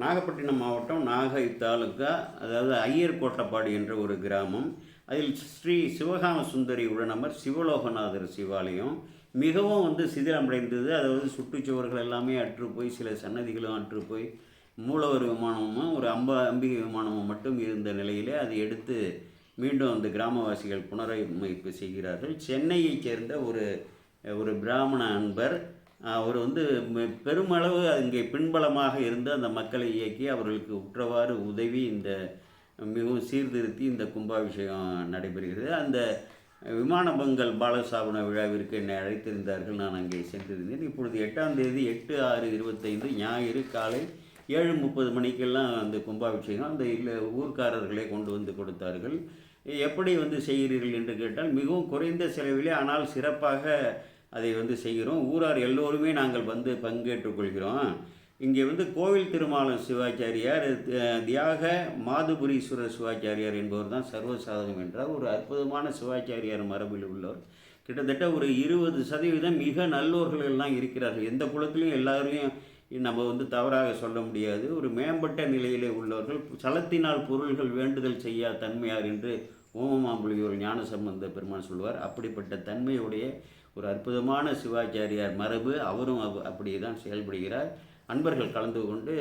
நாகப்பட்டினம் மாவட்டம் நாகை தாலுக்கா, அதாவது ஐயர் கோட்டப்பாடி என்ற ஒரு கிராமம். அதில் ஸ்ரீ சிவகாம சுந்தரி உடனமர் சிவலோகநாதர் சிவாலயம் மிகவும் சிதிலமடைந்தது. அதாவது சுற்றுச்சுவர்கள் எல்லாமே அற்று போய், சில சன்னதிகளும் அற்று போய், மூலவர் விமானமும் ஒரு அம்பிகை விமானமும் மட்டும் இருந்த நிலையிலே அதை எடுத்து மீண்டும் அந்த கிராமவாசிகள் புனரமைப்பு செய்கிறார்கள். சென்னையைச் சேர்ந்த ஒரு ஒரு பிராமண அன்பர், அவர் பெருமளவு அங்கே பின்பலமாக இருந்து அந்த மக்களை இயக்கி அவர்களுக்கு உற்றவாறு உதவி இந்த மிகவும் சீர்திருத்தி இந்த கும்பாபிஷேகம் நடைபெறுகிறது. அந்த விமான பங்கல் பாலசாபன விழாவிற்கு என்னை அழைத்திருந்தார்கள். நான் அங்கே சென்றிருந்தேன். இப்பொழுது 8ஆம் தேதி 8/6/25 ஞாயிறு காலை 7:30 மணிக்கெல்லாம் அந்த கும்பாபிஷேகம். அந்த ஊர்க்காரர்களே கொண்டு வந்து கொடுத்தார்கள். எப்படி செய்கிறீர்கள் என்று கேட்டால், மிகவும் குறைந்த செலவிலே ஆனால் சிறப்பாக அதை செய்கிறோம். ஊரார் எல்லோருமே நாங்கள் பங்கேற்றுக் கொள்கிறோம். இங்கே கோவில் திருமாலம் சிவாச்சாரியார், தியாக மாதுபுரீஸ்வரர் சிவாச்சாரியார் என்பவர் தான் சர்வசாதகம் என்றார். ஒரு அற்புதமான சிவாச்சாரியார் மரபில் உள்ளவர். கிட்டத்தட்ட ஒரு 20% மிக நல்லோர்கள் எல்லாம் இருக்கிறார்கள். எந்த குலத்திலையும் எல்லாரையும் நம்ம தவறாக சொல்ல முடியாது. ஒரு மேம்பட்ட நிலையிலே உள்ளவர்கள். சலத்தினால் பொருள்கள் வேண்டுதல் செய்யா தன்மையார் என்று ஓமமாம்புலியூர் ஞானசம்பந்த பெருமான் சொல்வார். அப்படிப்பட்ட தன்மையுடைய ஒரு அற்புதமான சிவாச்சாரியார் மரபு. அவரும் அப்படியே தான் செயல்படுகிறார். அன்பர்கள் கலந்து கொண்டு